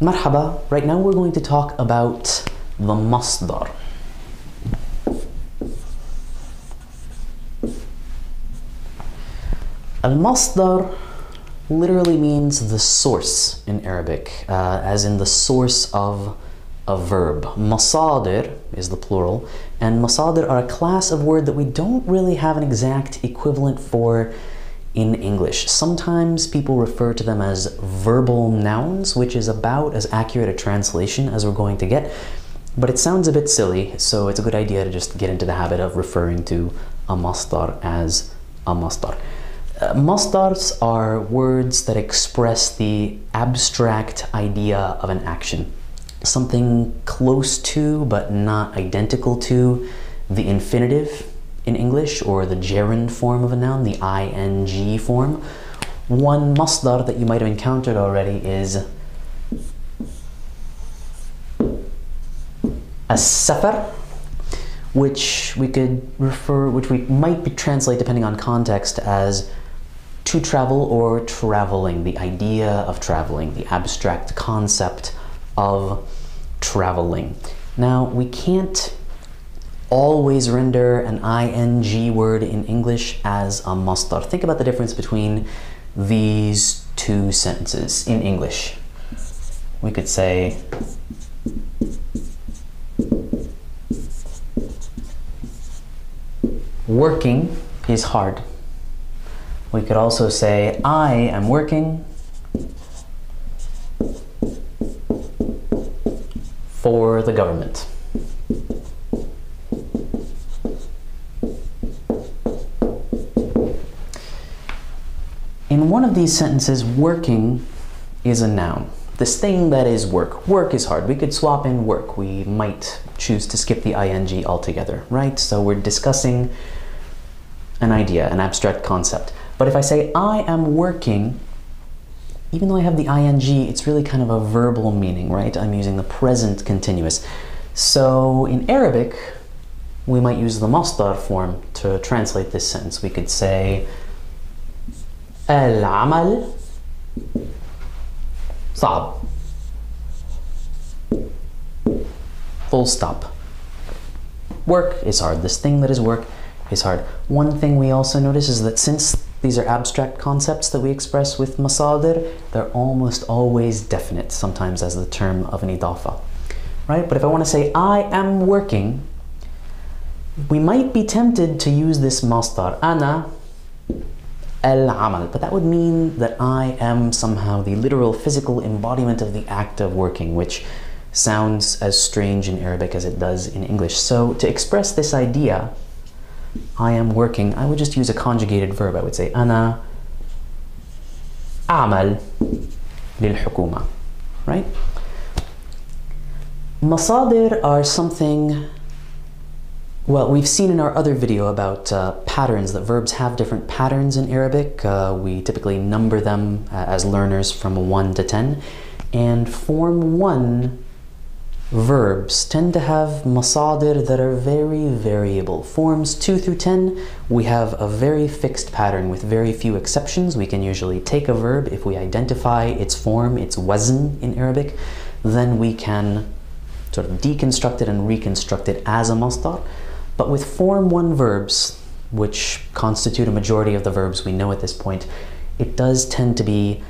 Marhaba, right now we're going to talk about the masdar. Al-masdar literally means the source in Arabic, as in the source of a verb. Masadir is the plural, and masadir are a class of word that we don't really have an exact equivalent for in English. Sometimes people refer to them as verbal nouns, which is about as accurate a translation as we're going to get, but it sounds a bit silly, so it's a good idea to just get into the habit of referring to a masdar as a masdar. Masdars are words that express the abstract idea of an action. Something close to, but not identical to, the infinitive in English, or the gerund form of a noun, the ing form. One masdar that you might have encountered already is as-safar, which we might translate, depending on context, as to travel or traveling, the idea of traveling, the abstract concept of traveling. Now, we can't always render an ing word in English as a masdar. Think about the difference between these two sentences in English. We could say, working is hard. We could also say, I am working for the government. In one of these sentences, working is a noun. This thing that is work. Work is hard. We could swap in work. We might choose to skip the ing altogether, right? So we're discussing an idea, an abstract concept. But if I say, I am working, even though I have the ing, it's really kind of a verbal meaning, right? I'm using the present continuous. So in Arabic, we might use the masdar form to translate this sentence. We could say, العمل صعب. Full stop. Work is hard. This thing that is work is hard. One thing we also notice is that since these are abstract concepts that we express with masadir, they're almost always definite, sometimes as the term of an idafa, right? But if I want to say, I am working, we might be tempted to use this masdar, ana al-amal, but that would mean that I am somehow the literal physical embodiment of the act of working, which sounds as strange in Arabic as it does in English. So to express this idea, I am working, I would just use a conjugated verb. I would say, ana a'mal lil-hukuma, right? Masadir are something, well, we've seen in our other video about patterns, that verbs have different patterns in Arabic. We typically number them as learners from 1 to 10. And form 1 verbs tend to have masadir that are very variable. Forms 2 through 10, we have a very fixed pattern with very few exceptions. We can usually take a verb, if we identify its form, its wazn in Arabic, then we can sort of deconstruct it and reconstruct it as a masdar. But with form 1 verbs, which constitute a majority of the verbs we know at this point, it does tend to be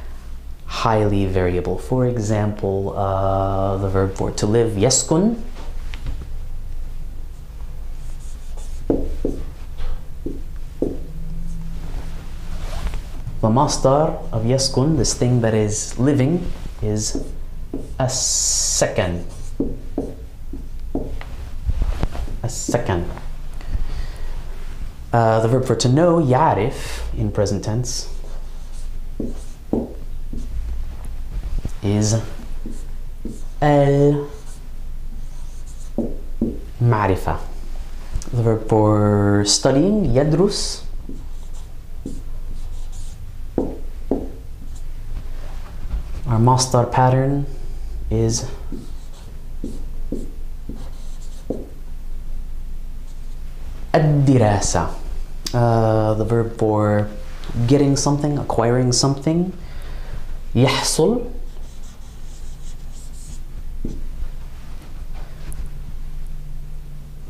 highly variable. For example, the verb for to live, yaskun. The masdar of yaskun, this thing that is living, is as-sakan. As-sakan. The verb for to know, yarif, in present tense, is al-ma'rifa. The verb for studying, yadrus, our masdar pattern is ad-dirasa. The verb for getting something, acquiring something, يحصل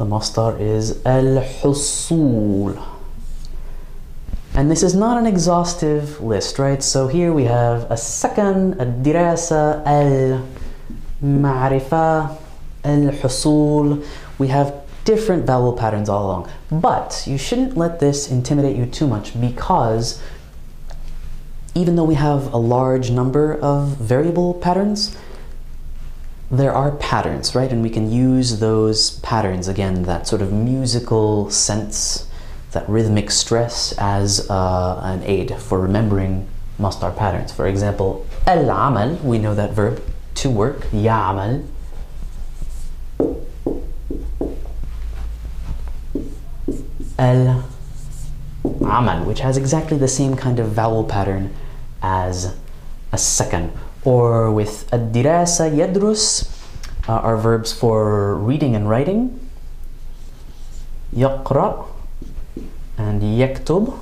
The masdar is al-husul. And this is not an exhaustive list, right? So here we have السكن, الدراسة, المعرفة, الحصول. We have different vowel patterns all along. But you shouldn't let this intimidate you too much, because even though we have a large number of variable patterns, there are patterns, right? And we can use those patterns, again, that sort of musical sense, that rhythmic stress, as an aid for remembering masdar patterns. For example, al-amal, we know that verb, to work, ya'amal. Al-amal, which has exactly the same kind of vowel pattern as a second. Or with ad-dirasa, yadrus, are verbs for reading and writing. Yaqra and yaktub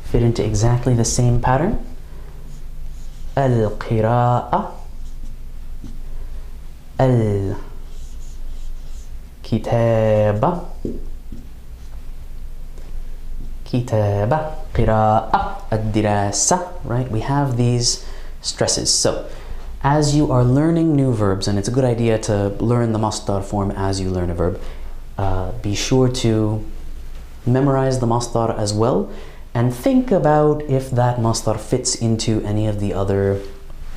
fit into exactly the same pattern. Al-qira'a, al-kitaba, kitaba, qira'a, ad-dirasa, right? We have these stresses. So as you are learning new verbs, and it's a good idea to learn the masdar form as you learn a verb, be sure to memorize the masdar as well, and think about if that masdar fits into any of the other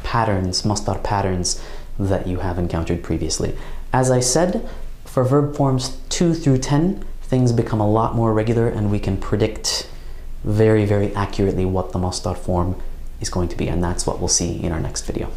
patterns, masdar patterns, that you have encountered previously. As I said, for verb forms 2 through 10, things become a lot more regular, and we can predict very, very accurately what the masdar form is going to be, and that's what we'll see in our next video.